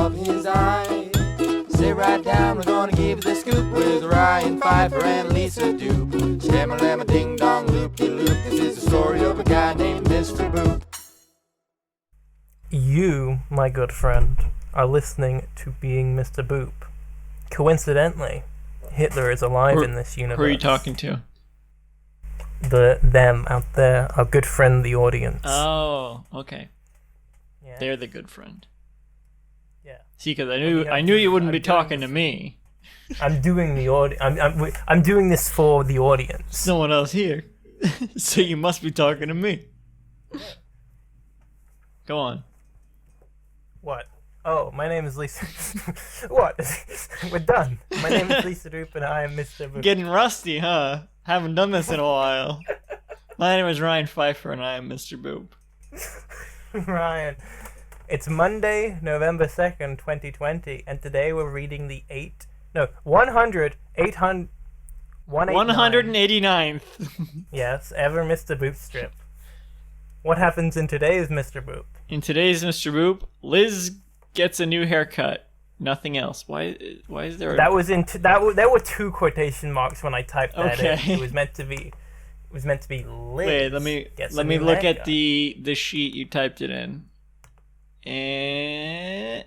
of his eye. Sit right down, we're gonna give the scoop with Ryan Pfeiffer and Lisa Doop. Shamma-lamma ding-dong, loop-de-loop. This is the story of a guy named Mr. Boop. You, my good friend, are listening to Being Mr. Boop. Coincidentally, Hitler is alive in this universe. Who are you talking to? Them out there, our good friend, the audience. Oh, okay. Yeah. They're the good friend. Yeah. See, because I knew you wouldn't be talking to me. I'm doing the I'm doing this for the audience. There's no one else here, so you must be talking to me. Go on. What? Oh, my name is Lisa. What? We're done. My name is Lisa Doop, and I am Mr. Boop. Getting rusty, huh? Haven't done this in a while. My name is Ryan Pfeiffer, and I am Mr. Boop. Ryan, it's Monday, November 2nd, 2020, and today we're reading the 189th. Yes, ever Mr. Boop strip. What happens in today's Mr. Boop? In today's Mr. Boop, Liz gets a new haircut. Nothing else. Why is there? There were two quotation marks when I typed that in. It was meant to be Liz. Wait, let me look at the sheet you typed it in. And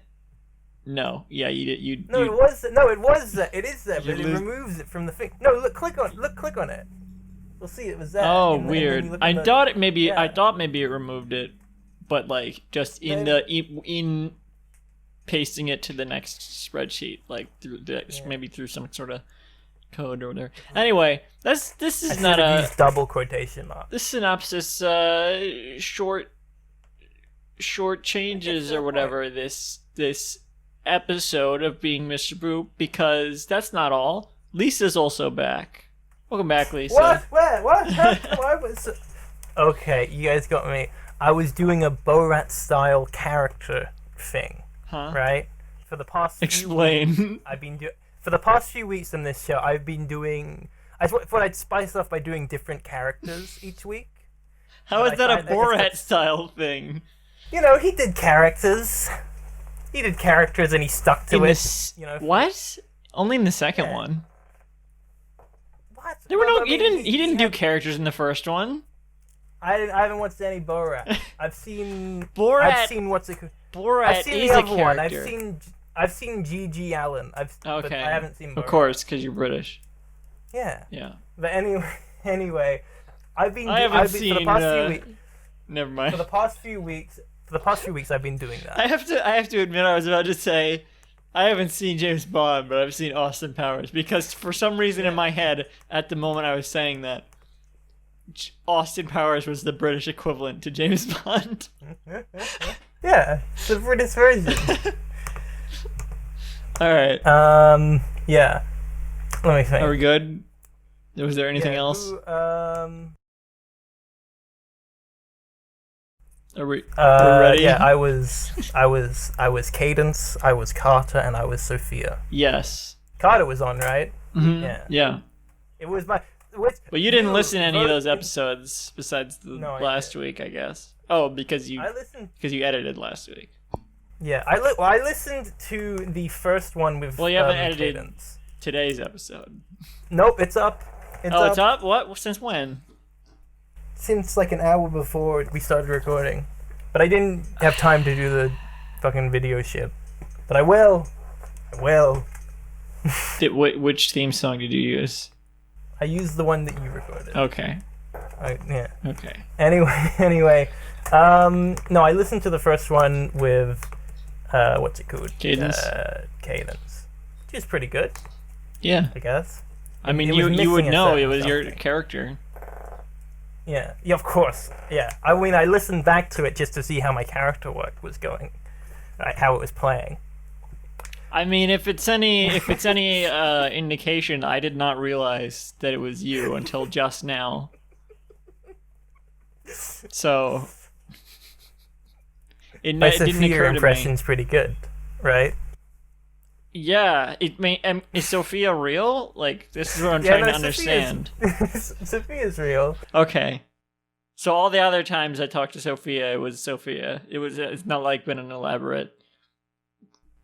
no, yeah, you did. It was that. It is that, but it removes it from the thing. No, look, click on it. We'll see. It was that. Oh, weird. I thought maybe it removed it, but like just in pasting it to the next spreadsheet, like maybe through some sort of code or whatever. Anyway, this is not a double quotation mark. This synopsis, short changes or whatever this episode of Being Mr. Boop, because that's not all. Lisa's also back. Welcome back, Lisa. What? Where? What? Okay, you guys got me. I was doing a Borat style character thing. Huh? Right? For the past Explain. few weeks, for the past few weeks on this show, I've been doing. I thought I'd spice off by doing different characters each week. How is that a Borat style thing? You know, he did characters. He did characters and he stuck to it. What? Only in the second one. What? There were no. He didn't do characters in the first one. I haven't watched any Borat. I've seen Borat. I've seen what's it? Borat I've seen is the a other character. one. I've seen G.G. Allen. But I haven't seen Borat. Of course, because you're British. Yeah. Yeah. But anyway, I haven't seen. For the past few weeks. Never mind. For the past few weeks, I've been doing that. I have to admit, I was about to say, I haven't seen James Bond, but I've seen Austin Powers, because for some reason in my head, at the moment I was saying that, Austin Powers was the British equivalent to James Bond. Yeah, it's the British version. All right. Yeah. Let me think. Are we good? Was there anything else? Are we ready? Yeah, I was Cadence, I was Carter, and I was Sophia. Yes. Carter was on, right? Mm-hmm. Yeah. Yeah. It was my. But you didn't listen to any of those episodes besides the last week, I guess. Oh, because you edited last week. Yeah, I listened to the first one with. Well, you haven't edited Cadence. Today's episode. Nope, it's up. It's up. What? Since when? Since like an hour before we started recording, but I didn't have time to do the fucking video shit. But I will. Which theme song did you use? I used the one that you recorded. Okay. Yeah. Okay. Anyway, no, I listened to the first one with, what's it called? Cadence. Cadence, which is pretty good. Yeah. I guess. I mean, you would know it was your character. Yeah, of course. Yeah, I mean, I listened back to it just to see how my character work was going, right, how it was playing. I mean, if it's any indication, I did not realize that it was you until just now. So it didn't occur to me. Your impression's pretty good, right? Yeah, is Sophia real? Like, this is what I'm trying to understand. Sophia's real. Okay. So all the other times I talked to Sophia, it was Sophia. It's not like been an elaborate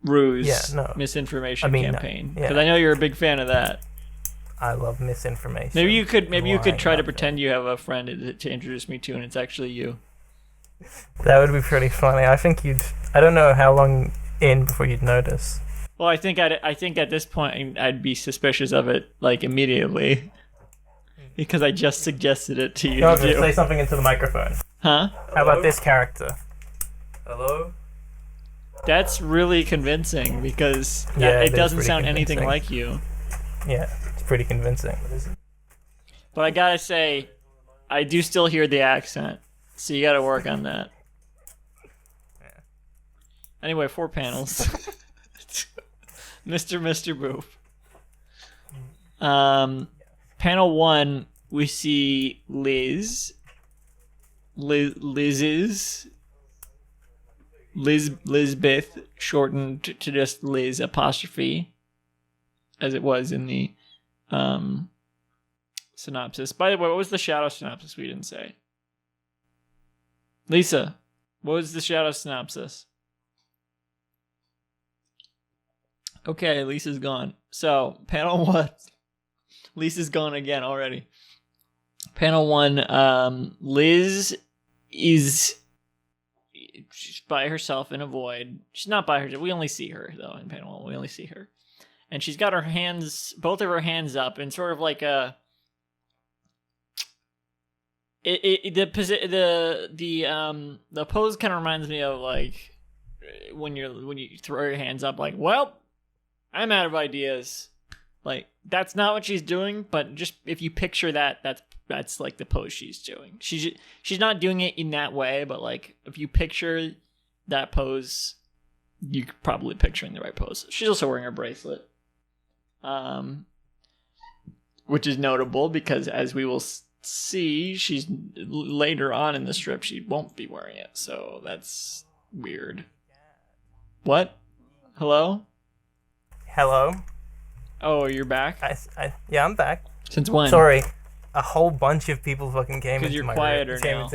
ruse misinformation I mean, campaign, because I know you're a big fan of that. I love misinformation. Maybe you could try to pretend you have a friend to introduce me to, and it's actually you. That would be pretty funny. I think I don't know how long in before you'd notice. Well, I think at this point I'd be suspicious of it like immediately, because I just suggested it to you. No, say something into the microphone. Huh? How about this character? Hello? That's really convincing, because it doesn't sound anything like you. Yeah, it's pretty convincing. But I gotta say, I do still hear the accent, so you gotta work on that. Anyway, 4 panels. Mr. Boop. Panel 1, we see Lisbeth, shortened to just Liz apostrophe, as it was in the synopsis. By the way, what was the shadow synopsis we didn't say? Lisa, what was the shadow synopsis? Okay, Lisa's gone. So, panel 1. Lisa's gone again already. Panel 1, Liz is... She's by herself in a void. She's not by herself. We only see her, though, in panel 1. We only see her. And she's got her hands... Both of her hands up in sort of like a... The pose kind of reminds me of, like, when you throw your hands up, like, well... I'm out of ideas. Like, that's not what she's doing, but just if you picture that, that's like the pose she's doing. She's not doing it in that way, but like if you picture that pose, you're probably picturing the right pose. She's also wearing her bracelet, which is notable because, as we will see, she's later on in the strip she won't be wearing it, so that's weird. What? Hello? Hello. Oh, you're back? Yeah, I'm back. Since when? Sorry, a whole bunch of people fucking came into my room. Because you're quieter now.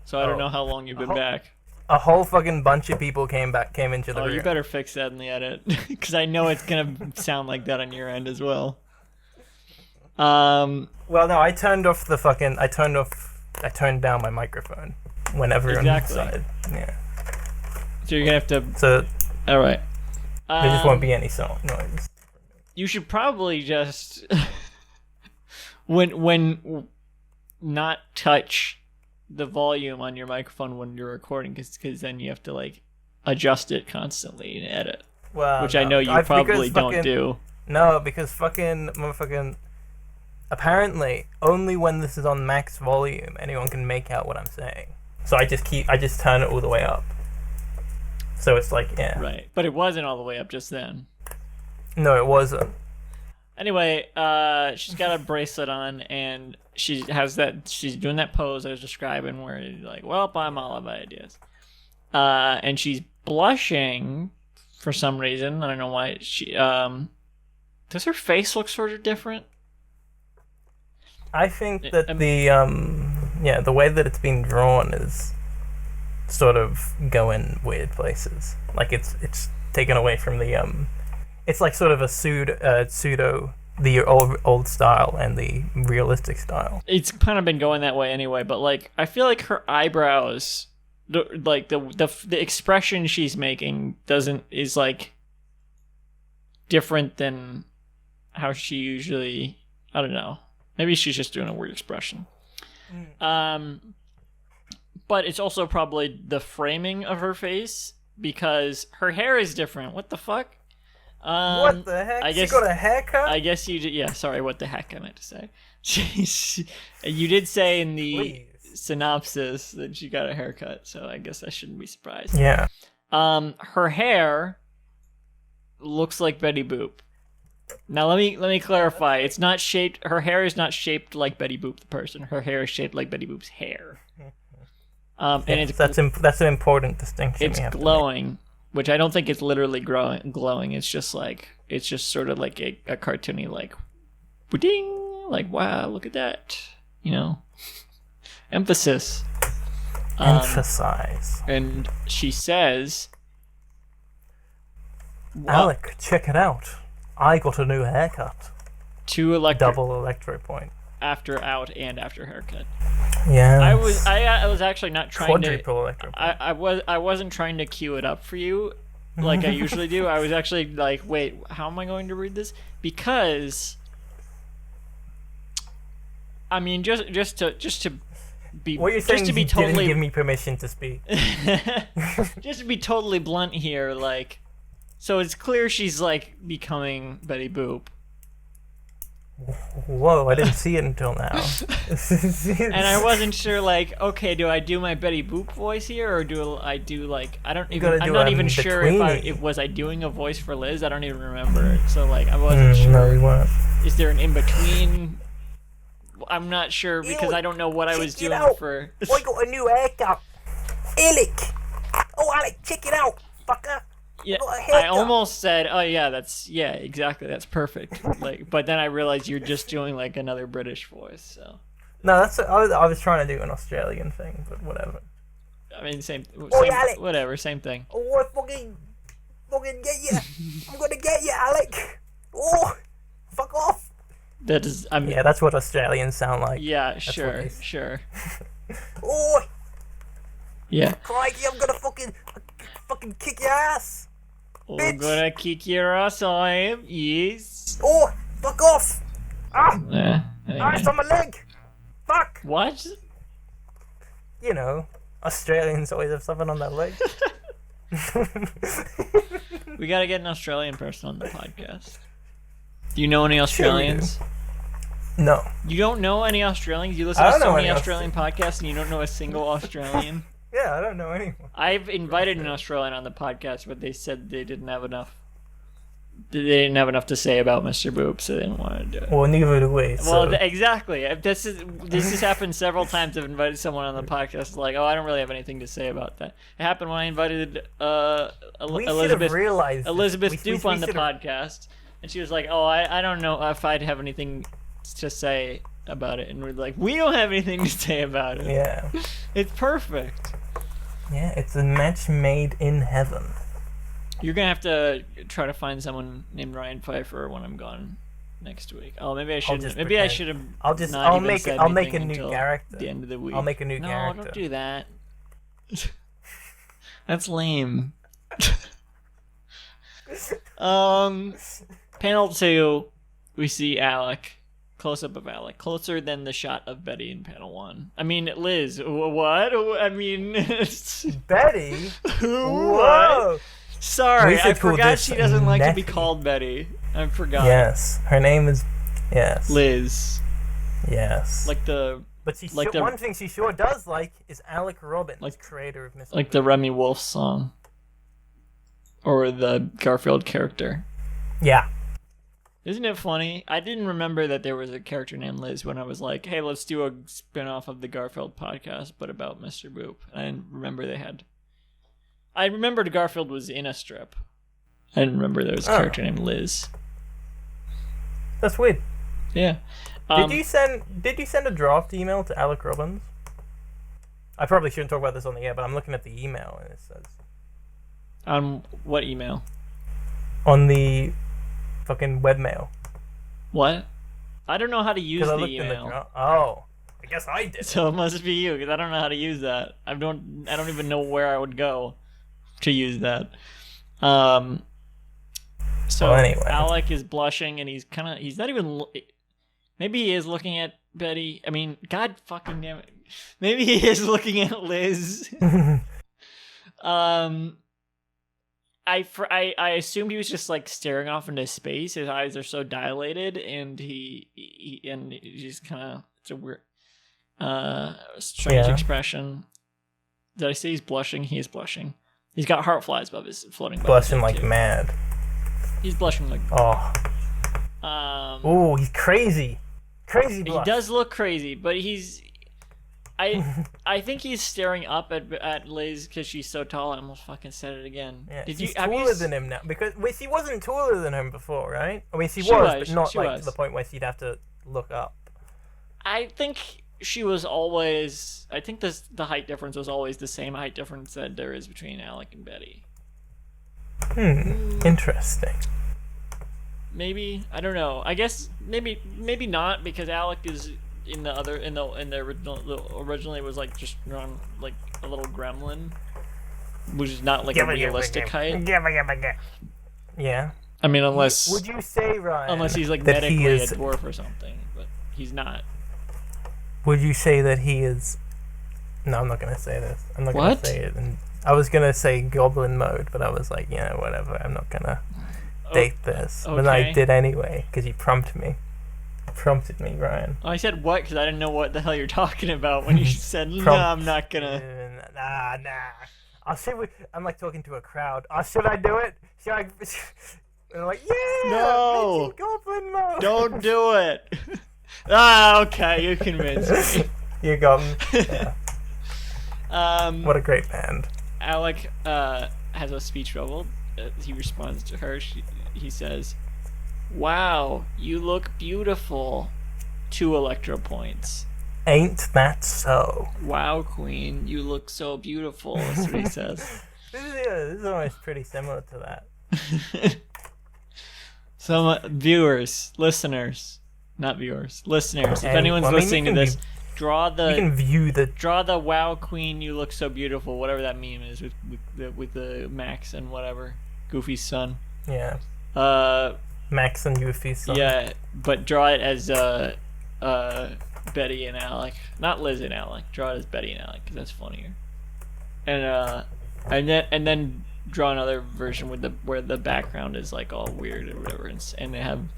So I don't know how long you've been back. A whole fucking bunch of people came into the room. Oh, you better fix that in the edit, because I know it's gonna sound like that on your end as well. Well, no, I turned down my microphone whenever I'm inside. Yeah. So you're gonna have to. So. All right. There just won't be any sound noise. You should probably just when not touch the volume on your microphone when you're recording, because then you have to like adjust it constantly and edit. Well, which I know you probably don't do. No, because fucking motherfucking. Apparently, only when this is on max volume, anyone can make out what I'm saying. So I just turn it all the way up. So it's like, yeah. Right. But it wasn't all the way up just then. No, it wasn't. Anyway, she's got a bracelet on, and she's doing that pose I was describing where you're like, well, I'm all out of ideas. And she's blushing for some reason. I don't know why. Does her face look sort of different? I think that the way that it's been drawn is sort of going weird places. Like it's taken away from the it's like sort of a pseudo the old style and the realistic style. It's kind of been going that way anyway, but like I feel like her eyebrows, the expression she's making is like different than how she usually. I don't know. Maybe she's just doing a weird expression. But it's also probably the framing of her face, because her hair is different. What the fuck? What the heck? She got a haircut? I guess you did. Yeah, sorry, what the heck I meant to say. You did say in the synopsis that she got a haircut, so I guess I shouldn't be surprised. Yeah. Her hair looks like Betty Boop. Now let me clarify. It's not shaped. Her hair is not shaped like Betty Boop the person. Her hair is shaped like Betty Boop's hair. And that's an important distinction. It's glowing, which I don't think it's literally glowing. It's just sort of like a cartoony like, ding, like wow, look at that, emphasis. Emphasize. And she says, Alec, check it out. I got a new haircut. 2 double electro point. After out and after haircut. Yeah. I was actually not trying quadruple electro point. I wasn't trying to cue it up for you like I usually do. I was actually like, wait, how am I going to read this? Because I mean, just to be, what you're saying just to is be you totally didn't give me permission to speak. just to be totally blunt here, like, so it's clear she's like becoming Betty Boop. Whoa, I didn't see it until now. And I wasn't sure, like, okay, do I do my Betty Boop voice here, or do I do, like, I'm not even sure if was I doing a voice for Liz. I don't even remember. So, like, I wasn't sure. No, you weren't. Is there an in-between? I'm not sure, because I don't know what I was doing for... I got a new haircut. Alec! Oh, Alec, check it out, fucker! Yeah, I almost said, oh yeah, exactly, that's perfect. Like, but then I realized you're just doing like another British voice, so. No, I was trying to do an Australian thing, but whatever. I mean, same Alec. whatever, same thing. Oh, I fucking get you! I'm gonna get you, Alec! Oh, fuck off! That is, I mean, yeah, that's what Australians sound like. Yeah, that's sure. Oh, yeah. crikey! I'm gonna fucking kick your ass. I'm gonna kick your ass, I am. Yes. Oh, fuck off! Ah! Anyway. It's on my leg! Fuck! What? You know, Australians always have something on their leg. We gotta get an Australian person on the podcast. Do you know any Australians? No. You don't know any Australians? You listen to so many Australian podcasts and you don't know a single Australian? Yeah, I don't know anyone. I've invited an Australian on the podcast, but they said they didn't have enough. They didn't have enough to say about Mr. Boop, so they didn't want to do it. Well, neither do we. So. Well, exactly. This has happened several times. I've invited someone on the podcast, like, oh, I don't really have anything to say about that. It happened when I invited Elizabeth Dupe on the podcast, and she was like, oh, I don't know if I'd have anything to say about it, and we're like, we don't have anything to say about it. Yeah. It's perfect. Yeah, it's a match made in heaven. You're gonna have to try to find someone named Ryan Pfeiffer when I'm gone next week. Oh, maybe I should. Maybe I should have. I'll make a new character. The end of the week. I'll make a new character. No, don't do that. That's lame. Panel 2, we see Alec. Close up of Alec, closer than the shot of Betty in panel 1. I mean, Liz, what? I mean, Betty? Whoa. What? Sorry, I forgot she doesn't like to be called Betty. I forgot. Yes, her name is Liz. Yes. Like the. But one thing she sure does like is Alec Robbins, creator of Mr. Like the Remy Wolf song. Or the Garfield character. Yeah. Isn't it funny? I didn't remember that there was a character named Liz when I was like, hey, let's do a spin-off of the Garfield podcast, but about Mr. Boop. I didn't remember they had... I remembered Garfield was in a strip. I didn't remember there was a character named Liz. That's weird. Yeah. Did you send a draft email to Alec Robbins? I probably shouldn't talk about this on the air, but I'm looking at the email and it says... On what email? On the... fucking webmail. What? I don't know how to use the email. I guess I did. So it must be you, because I don't know how to use that. I don't even know where I would go to use that. So anyway. Alec is blushing, and he's not even. Maybe he is looking at Betty. I mean, God fucking damn it. Maybe he is looking at Liz. I assumed he was just like staring off into space. His eyes are so dilated, and he's just kind of, it's a weird, strange expression. Did I say he's blushing? He is blushing. He's got heart flies above his floating. Blushing like mad. He's blushing like. Oh, he's crazy. Crazy blush. He does look crazy, but he's. I think he's staring up at Liz because she's so tall. I almost fucking said it again. Yeah, she's taller than him now because she wasn't taller than him before, right? I mean, she was, but not to the point where she'd have to look up. I think she was always. I think the height difference was always the same height difference that there is between Alec and Betty. Interesting. Maybe, I don't know. I guess maybe not, because Alec is in the originally it was like just drawn like a little gremlin, which is not like a realistic height. Yeah. I mean, unless Would you say, Ryan, unless he's like that he medically is, a dwarf or something, but he's not. Would you say that he is? No, I'm not gonna say this. I'm not What? gonna say it. And I was gonna say goblin mode, but I was like, whatever. I'm not gonna date this. But I okay. did anyway because you prompted me. Prompted me, Ryan. Oh, I said what? Because I didn't know what the hell you're talking about when you said, no, I'm not gonna. Nah. I'll see. I'm like talking to a crowd. Oh, should I do it? Should I? And I'm like, yeah. No. Goblin mode. Don't do it. Okay, you convinced me. You got me. Yeah. What a great band. Alec has a speech bubble. He responds to her. He says, "Wow, you look beautiful." 2 electro points. Ain't that so? Wow, queen, you look so beautiful. That's what he says. This is almost pretty similar to that. Some listeners, if anyone's listening to this, draw You can view the. the wow queen, you look so beautiful, whatever that meme is with the Max and whatever Goofy's son. Yeah. Max and Goofy's son. Yeah, but draw it as Betty and Alec, not Liz and Alec. Draw it as Betty and Alec because that's funnier. And then draw another version with where the background is like all weird or whatever, and they have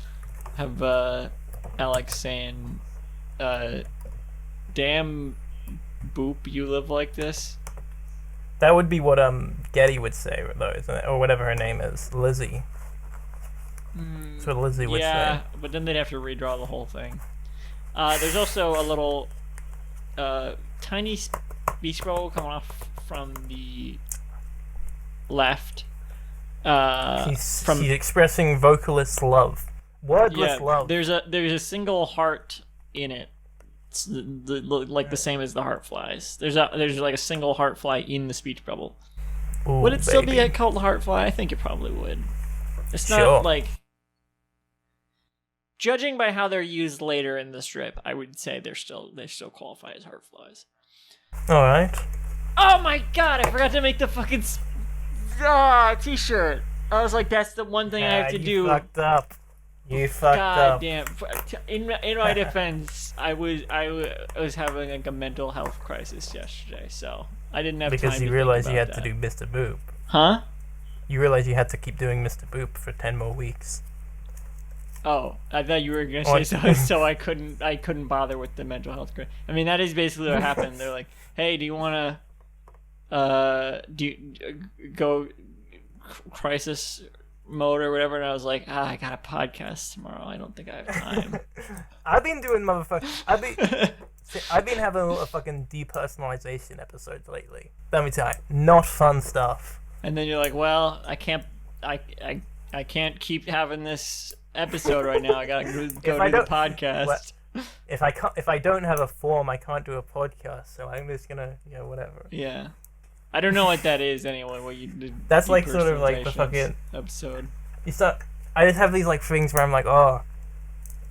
Alex saying, "Damn, boop, you live like this." That would be what Getty would say, though, isn't it? Or whatever her name is, Lizzie. That's what Lizzie would say. Yeah, but then they'd have to redraw the whole thing. There's also a little tiny speech bubble coming off from the left. He's expressing vocalist love, wordless love. There's a single heart in it. It's the same as the heart flies. There's like a single heart fly in the speech bubble. Ooh, would it still be called heart fly? I think it probably would. It's not sure. like, judging by how they're used later in the strip, I would say they still qualify as heart flies. All right. Oh my god! I forgot to make the fucking t-shirt. I was like, that's the one thing I have to do. You fucked up. You fucked God up. damn! In my defense, I was having like a mental health crisis yesterday, so I didn't have time. Because you realized you had to do Mr. Boop. Huh? You realized you had to keep doing Mr. Boop for 10 more weeks. Oh, I thought you were gonna say so I couldn't bother with the mental health crisis. I mean, that is basically what happened. They're like, "Hey, do you want to go crisis mode or whatever?" And I was like, I got a podcast tomorrow. I don't think I have time. I've been doing I've been having a fucking depersonalization episodes lately. Let me tell you, not fun stuff. And then you're like, well, I can't keep having this episode right now. I gotta go do the podcast. If I don't have a form, I can't do a podcast. So I'm just gonna, whatever. Yeah. I don't know what that is anyway. What you did? That's like sort of like the fucking episode. I just have these like things where I'm like, I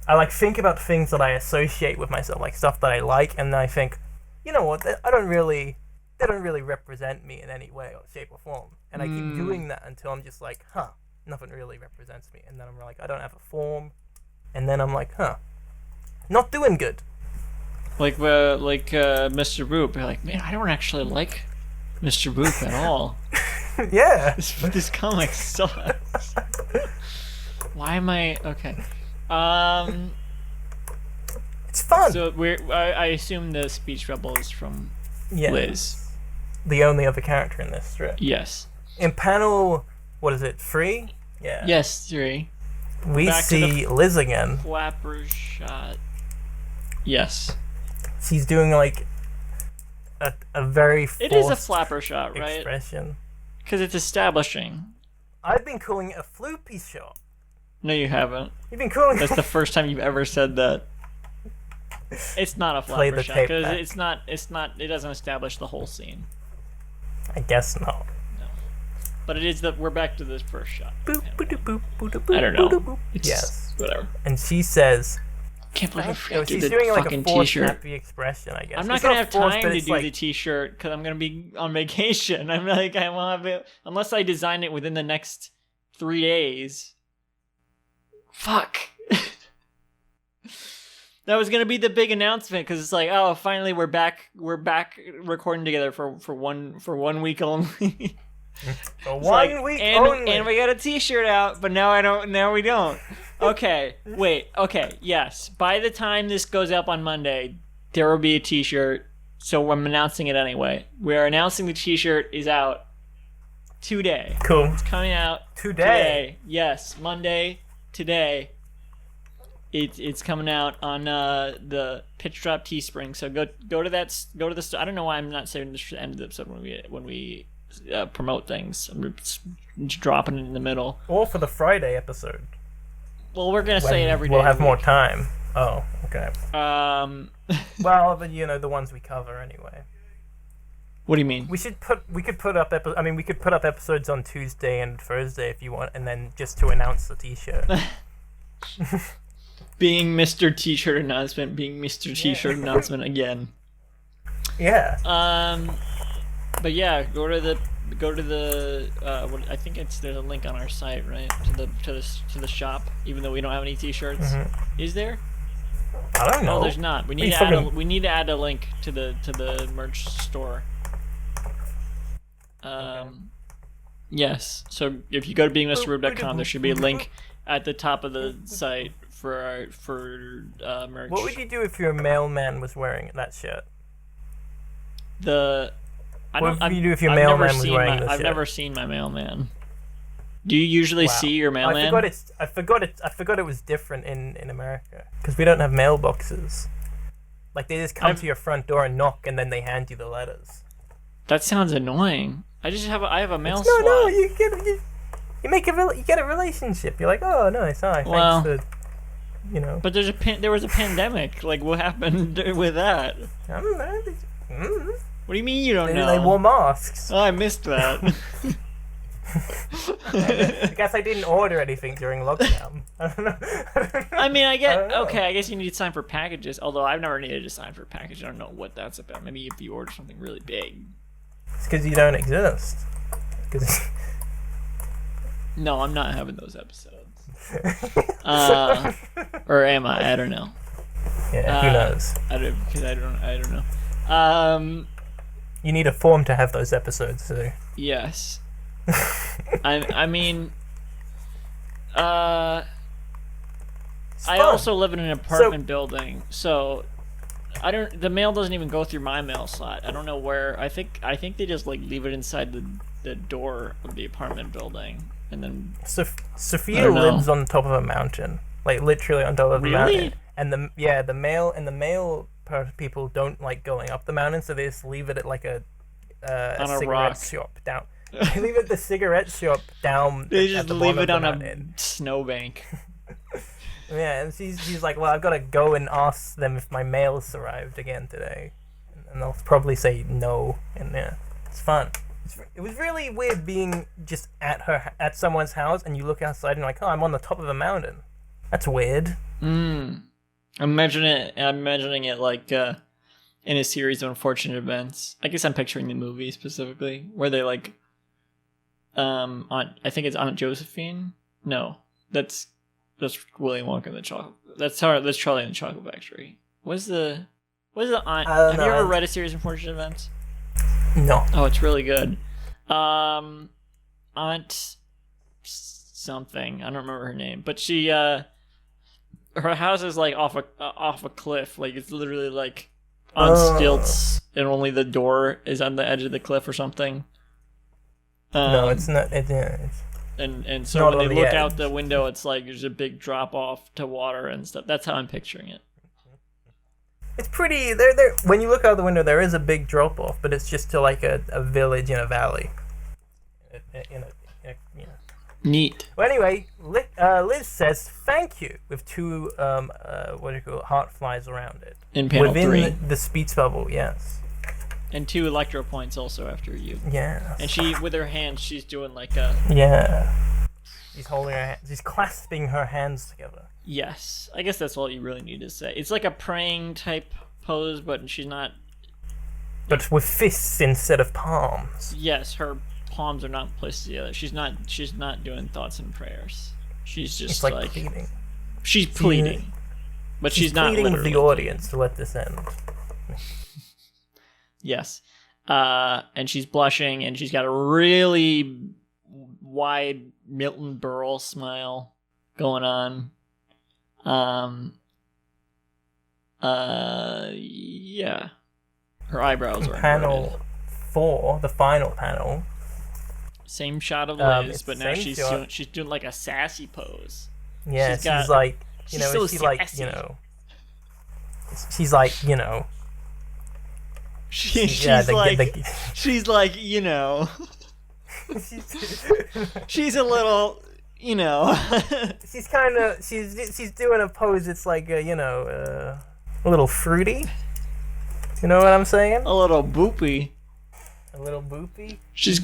like think about things that I associate with myself, like stuff that I like, and then I think, you know what? They don't really represent me in any way or shape or form. And I keep doing that until I'm just like, nothing really represents me. And then I'm like, I don't have a form. And then I'm like, not doing good. Like Mr. Boop. You're like, man, I don't actually like Mr. Boop at all. Yeah. This comic sucks. Why am I okay? It's fun. So I assume the speech bubble is from Liz. The only other character in this strip. Yes. In panel, what is it, 3? Yeah. Yes, 3. We see Liz again. Flapper shot. Yes. She's doing like a very forced It is a flapper shot, right? Expression. Because it's establishing. I've been calling it a floopy shot. No, you haven't. You've been calling That's the first time you've ever said that. It's not a flapper shot because it's not. It doesn't establish the whole scene. I guess not. No. But it is we're back to this first shot. Boop, boop, boop, boop, boop, I don't know. boop, boop. It's Yes. whatever. And she says, Can't believe I forgot to do she's the doing like a fucking forced t-shirt. happy expression, I guess. I'm not It's gonna have forced, time but to it's do like, the t-shirt because I'm gonna be on vacation. I'm like, I won't have it unless I design it within the next 3 days. Fuck. That was gonna be the big announcement because it's like, oh, finally we're back recording together for one week only. For one week only. And we got a t-shirt out, but now we don't. Okay, wait, okay, yes. By the time this goes up on Monday, there will be a t-shirt, so I'm announcing it anyway. We're announcing the t-shirt is out today. Cool. It's coming out today. Yes, Monday, today. It's coming out on the Pitch Drop Teespring. So go to the store. I don't know why I'm not saving this for the end of the episode when we promote things. I'm just dropping it in the middle. Or for the Friday episode. Well, we're gonna say it every day. We'll have more time. Oh, okay. Well, but the ones we cover anyway. What do you mean? We could put up episodes on Tuesday and Thursday if you want, and then just to announce the t-shirt. Being Mr. T-shirt announcement, T-shirt announcement again. Yeah. But yeah, go to the I think there's a link on our site, right? To the shop, even though we don't have any t-shirts. Mm-hmm. Is there? I don't know. No, there's not. We need to add a link to the merch store. Yes. So if you go to beingmrrube.com, there should be a link at the top of the site for merch. What would you do if your mailman was wearing that shirt? I've never seen my mailman. Do you usually see your mailman? I forgot it was different in America because we don't have mailboxes. Like they just come to your front door and knock, and then they hand you the letters. That sounds annoying. I have a mail slot. No, you get a relationship. You're like, oh, nice, hi, well, thanks for, But there was a pandemic. Like, what happened with that? I don't know. What do you mean you don't know? They wore masks. Oh, I missed that. I guess I didn't order anything during lockdown. I don't know. I mean, I guess you need to sign for packages. Although I've never needed to sign for a package. I don't know what that's about. Maybe if you order something really big. It's because you don't exist. No, I'm not having those episodes. Or am I? I don't know. Yeah, who knows? I don't know. You need a form to have those episodes too. Yes. I mean, I also live in an apartment building, so the mail doesn't even go through my mail slot. I don't know where. I think they just like leave it inside the door of the apartment building, and then Sophia lives on top of a mountain, like literally on top of a mountain. And the mail people don't like going up the mountain, so they just leave it at like a cigarette shop down. They leave it at the cigarette shop down. They just leave it on a snowbank. Yeah, and she's like, well, I've got to go and ask them if my mail's arrived again today, and they'll probably say no. And yeah, it's fun. It was really weird being just at someone's house, and you look outside and you're like, oh, I'm on the top of a mountain. That's weird. I'm imagining it like in a series of unfortunate events. I guess I'm picturing the movie specifically, where they like I think it's Aunt Josephine. No, that's Willy Wonka and the Chocolate. That's Charlie and the Chocolate Factory. What's the aunt? Have you ever read a series of unfortunate events? No. Oh, it's really good. Aunt something. I don't remember her name, but she her house is like off a cliff. Like it's literally like on stilts, and only the door is on the edge of the cliff or something. No, it's not. And so when they look out the window, it's like there's a big drop off to water and stuff. That's how I'm picturing it. It's pretty. There. When you look out the window, there is a big drop off, but it's just to like a village in a valley. Neat. Well, anyway, Liz says thank you with two heart flies around it. In panel within 3. the speech bubble, yes. And 2 electro points also after you. Yeah. And she, with her hands, she's doing like a... Yeah. She's holding her hands. She's clasping her hands together. Yes. I guess that's all you really need to say. It's like a praying type pose, but she's not... But with fists instead of palms. Yes, her palms are not placed together. She's not doing thoughts and prayers. She's just it's like pleading. She's pleading. But she's not pleading with literally the audience to let this end. Yes. And she's blushing, and she's got a really wide Milton Berle smile going on. Yeah. Her eyebrows are Panel inverted. 4, the final panel. Same shot of Liz, it's but the now same shot. she's doing like a sassy pose. Yeah, She's got- she's like, you she's know, so she like, sassy. you know, she's like, you know, She's yeah, she's like, you know, she's a little, you know. she's kind of, she's doing a pose. It's like, you know, a little fruity. You know what I'm saying? A little boopy. A little boopy. She's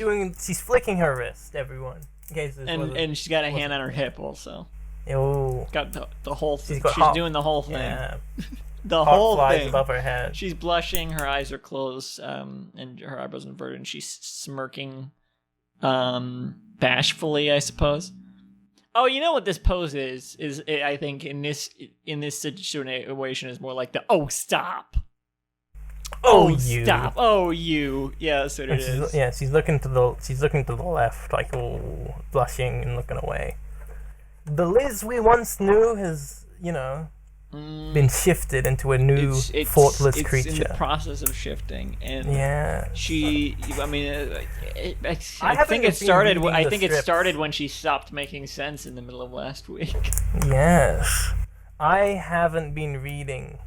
She's flicking her wrist. Everyone, in case this and she's got a hand on her hip also. Oh, Got the whole thing. She's She's doing the whole thing. yeah. The Hot whole flies thing. above her head. She's blushing, her eyes are closed, and her eyebrows inverted, and she's smirking, bashfully, I suppose. Oh, you know what this pose is? I think in this situation is more like the stop. Oh, you. Stop. Oh, you. Yeah, that's what it is. Yeah, she's looking to the left, like blushing and looking away. The Liz we once knew has, you know, been shifted into a new thoughtless creature. It's in the process of shifting, and yeah, I mean, I think it started. I think it strips. started when she stopped making sense in the middle of last week. Yes, I haven't been reading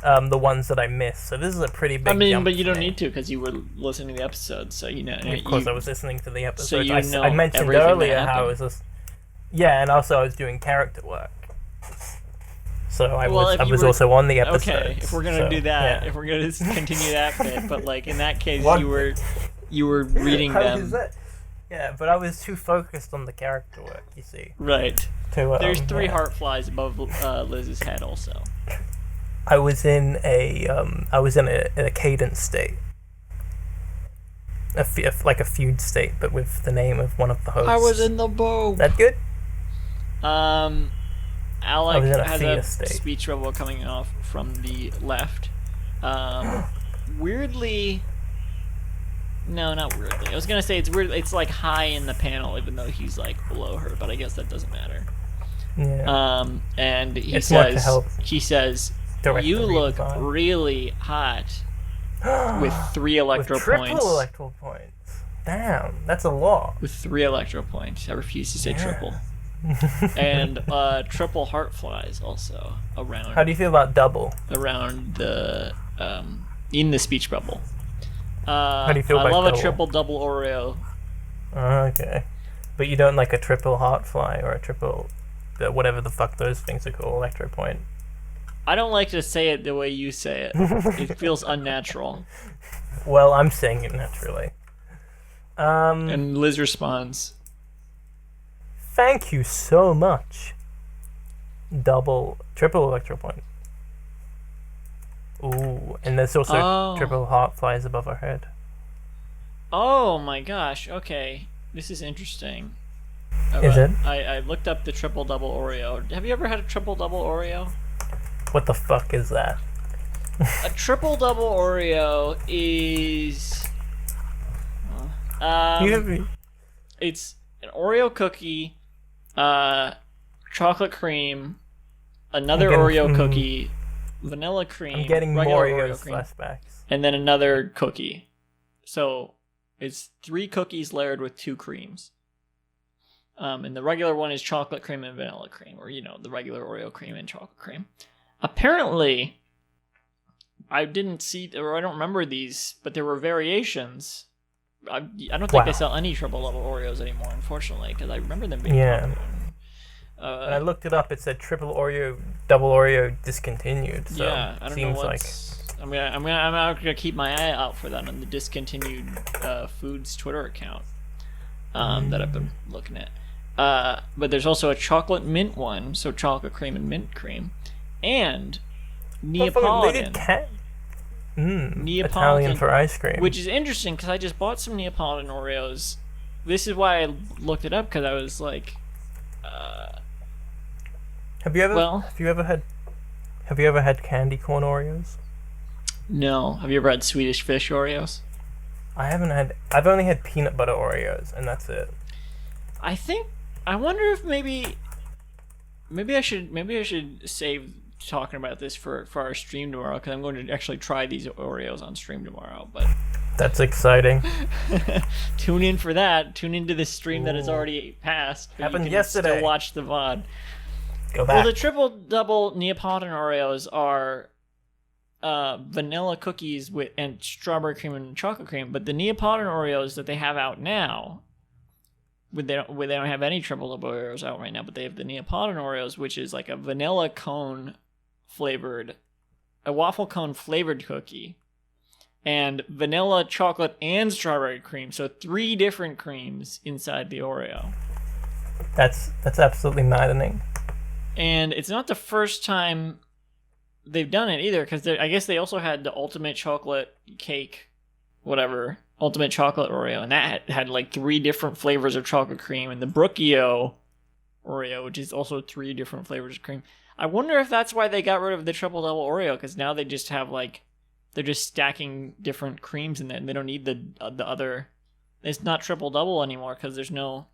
the ones that I missed, so this is a pretty big. I mean, jump but you for don't me. need to because you were listening to the episode, so you know. Of course, I was listening to the episode. So you know I mentioned everything that earlier how happened. I was just. Yeah, and also I was doing character work. So I was also on the episode. Okay, if we're gonna do that, if we're gonna continue that bit, but like in that case, you were reading them. Yeah, but I was too focused on the character work. You see. Right. There's 3 yeah. heart flies above Liz's head, also. I was in a cadence state. Like a feud state, but with the name of one of the hosts. I was in the boat. That good? Alec has a state. speech bubble coming off from the left. Weirdly, no, not weirdly. I was gonna say it's weird. It's like high in the panel, even though he's like below her. But I guess that doesn't matter. Yeah. And he It's more to says, help direct "You the look redesign." really hot." With 3 electro with triple points. electro points. Damn, that's a lot. With 3 electro points. I refuse to say triple. And triple heart flies also around. How do you feel about double? Around the in the speech bubble. How do you feel I about love double? a triple double Oreo. Okay, but you don't like a triple heart fly or a triple, whatever the fuck those things are called, electro point. I don't like to say it the way you say it. It feels unnatural. Well, I'm saying it naturally. And Liz responds, Thank you so much. Triple electro point. Ooh, and there's also triple heart flies above our head. "Oh my gosh, okay. This is interesting." Is it? I looked up the triple double Oreo. Have you ever had a triple double Oreo? What the fuck is that? A triple double Oreo is it's an Oreo cookie, chocolate cream, another Oreo cookie, vanilla cream, I'm getting regular more Oreo cream, flashbacks. and then another cookie. So it's 3 cookies layered with 2 creams. And the regular one is chocolate cream and vanilla cream, or the regular Oreo cream and chocolate cream. Apparently, I didn't see, or I don't remember these, but there were variations. I don't think they sell any triple double Oreos anymore, unfortunately, because I remember them being popular. When I looked it up, it said triple Oreo, double Oreo discontinued. So yeah, I don't know seems what's. I'm gonna keep my eye out for that on the discontinued foods Twitter account that I've been looking at. But there's also a chocolate mint one, so chocolate cream and mint cream, and Neapolitan. Neapolitan Italian for ice cream. Which is interesting because I just bought some Neapolitan Oreos. This is why I looked it up, because I was like, Have you ever had candy corn Oreos? No. Have you ever had Swedish Fish Oreos? I've only had peanut butter Oreos, and that's it. I wonder if maybe I should save talking about this for our stream tomorrow, because I'm going to actually try these Oreos on stream tomorrow. But that's exciting. Tune in for that. Tune into the stream that has already passed. Happened yesterday. Still watch the VOD. Go back. Well, the triple double Neapolitan Oreos are vanilla cookies and strawberry cream and chocolate cream, but the Neapolitan Oreos that they have out now, they don't have any triple double Oreos out right now, but they have the Neapolitan Oreos, which is like a vanilla cone flavored, a waffle cone flavored cookie, and vanilla, chocolate, and strawberry cream. So 3 different creams inside the Oreo. That's absolutely maddening. And it's not the first time they've done it either, because I guess they also had the ultimate chocolate cake, whatever, ultimate chocolate Oreo, and that had like 3 different flavors of chocolate cream, and the Brookio Oreo, which is also 3 different flavors of cream. I wonder if that's why they got rid of the triple double Oreo, because now they just have like, they're just stacking different creams in there, and they don't need the other. It's not triple double anymore because there's no.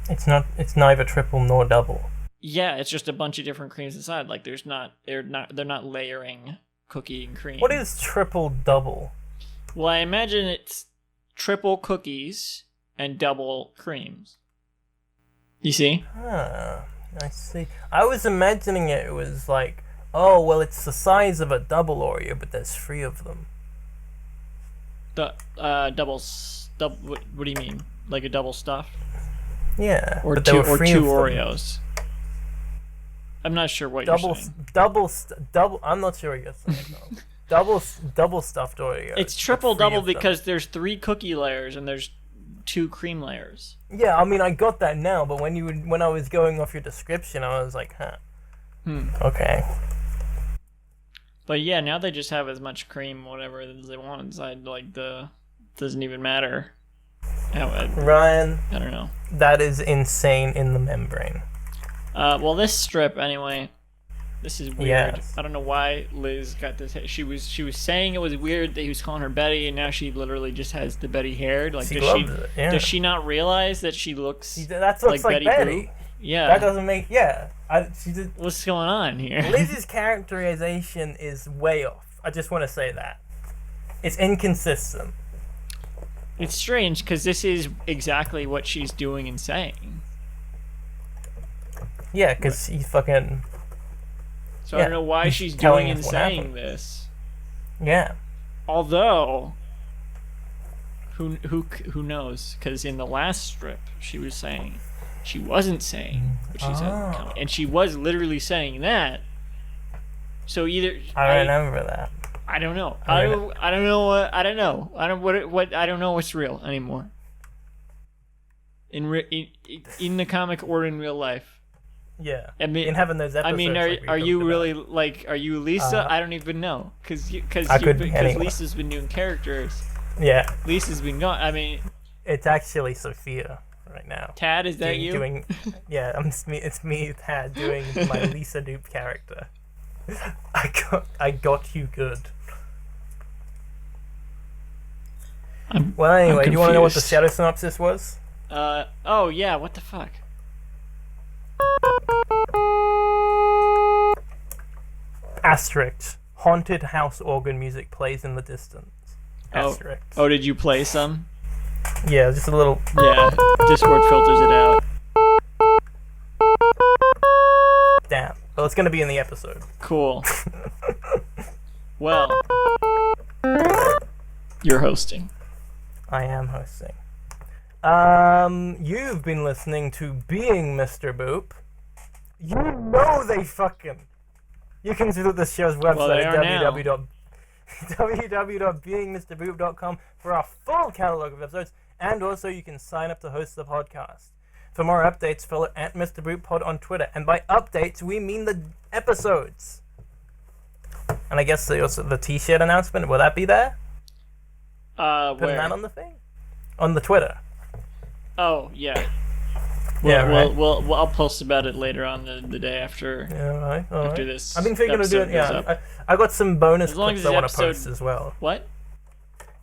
It's neither triple nor double. Yeah, it's just a bunch of different creams inside. Like they're not layering cookie and cream. What is triple double? Well, I imagine it's triple cookies and double creams. You see? Ah, I see. I was imagining it was like, oh, well, it's the size of a double Oreo, but there's 3 of them. The what do you mean? Like a double stuff? Yeah. Or but two there were 3 two of Oreos. I'm not sure what you're saying. Double. I'm not sure what you're saying. No. double stuffed Oreos. It's triple double because there's 3 cookie layers and there's 2 cream layers. Yeah, I mean, I got that now, but when I was going off your description, I was like, huh. Okay. But yeah, now they just have as much cream, whatever as they want inside. Like doesn't even matter. Ryan, I don't know. That is insane in the membrane. Well, this strip anyway. This is weird. Yes. I don't know why Liz got this. She was saying it was weird that he was calling her Betty, and now she literally just has the Betty hair. Like, does she not realize that she looks? That looks like Betty. Boo? Yeah. That doesn't make. Yeah. What's going on here? Liz's characterization is way off. I just want to say that. It's inconsistent. It's strange because this is exactly what she's doing and saying. Yeah, because he's fucking. So I don't know why she's doing and saying this. Yeah. Although, who knows? Because in the last strip, she wasn't saying what she said, and she was literally saying that. So either I remember that. I don't know. I don't know. I don't know what's real anymore. In the comic or in real life. Yeah. I mean, in having those episodes. I mean, are you really like? Are you Lisa? I don't even know because Lisa's been doing characters. Yeah. Lisa's been gone. I mean, it's actually Sophia right now. Tad, is that you? Yeah, it's me, Tad, doing my Lisa dupe character. I got you good. Well, anyway, do you want to know what the shadow synopsis was? Oh yeah, what the fuck? Asterisk. Haunted house organ music plays in the distance. Asterisk. Oh, did you play some? Yeah, just a little. Yeah, Discord filters it out. Damn. Well, it's gonna be in the episode. Cool. Well, you're hosting. I am hosting. You've been listening to Being Mr. Boop. You know they fucking... You can visit the show's Well, website they at are now. www.beingmrboop.com for our full catalog of episodes, and also you can sign up to host the podcast. For more updates, follow at Mr. Boop Pod on Twitter, and by updates we mean the episodes. And I guess also the T-shirt announcement, will that be there? Putting Where? that on the thing? On the Twitter. Oh, yeah. Right. I'll post about it later on the day after. Yeah, all right. After this. I've been thinking of doing. episode goes Yeah, up. I got some bonus As long clips as I want this to post episode- as well. What?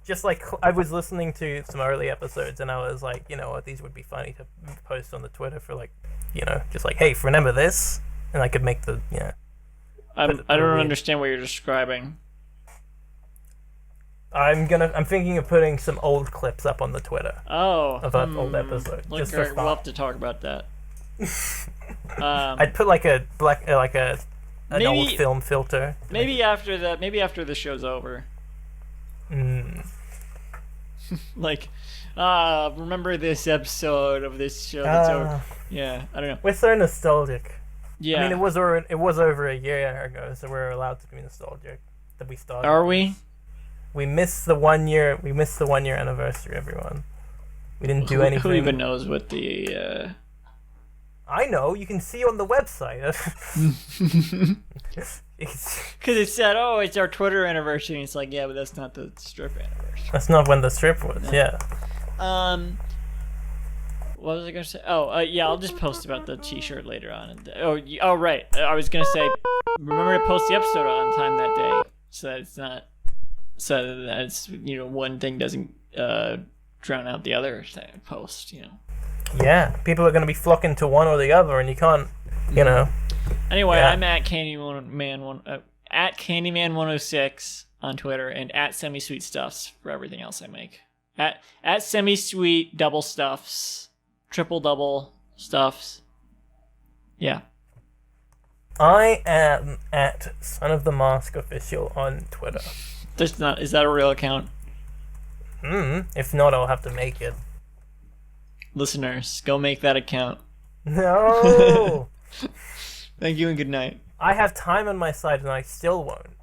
Just like I was listening to some early episodes, and I was like, you know what, these would be funny to post on the Twitter for, like, you know, just like, hey, remember this, and I could make the I But don't weird. understand what you're describing. I'm thinking of putting some old clips up on the Twitter Oh. of an old episode. Look, Just for Greg, fun. we'll have to talk about that. I'd put like a black, an Maybe- old film filter. Maybe after the show's over. Like, remember this episode of this show that's over? Yeah, I don't know. We're so nostalgic. Yeah. I mean, it was over a year ago, so we're allowed to be nostalgic that we started. Are we? We missed the 1 year. We missed the 1 year anniversary, everyone. We didn't do anything. Who even knows what the? I know. You can see on the website. Because it said, "Oh, it's our Twitter anniversary." And it's like, yeah, but that's not the strip anniversary. That's not when the strip was. Yeah. What was I gonna say? Oh, yeah, I'll just post about the T-shirt later on. Oh, right. I was gonna say, remember to post the episode on time that day, so that it's not, so that it's, you know, one thing doesn't drown out the other post. You know. Yeah. People are going to be flocking to one or the other, and you can't, you know. Anyway, Yeah. I'm at Candyman106 on Twitter, and at Semi-Sweet Stuffs for everything else I make. At Semi-Sweet Double Stuffs, Triple Double Stuffs. Yeah. I am at Son of the Mask Official on Twitter. Is that a real account? If not, I'll have to make it. Listeners, go make that account. No! Thank you and good night. I have time on my side and I still won't.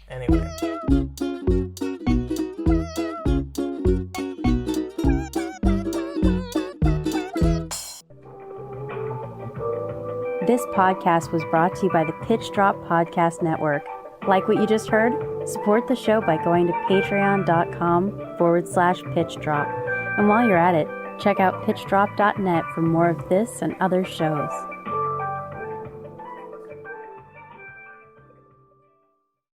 Anyway. This podcast was brought to you by the Pitch Drop Podcast Network. Like what you just heard? Support the show by going to patreon.com/pitchdrop. And while you're at it, check out pitchdrop.net for more of this and other shows.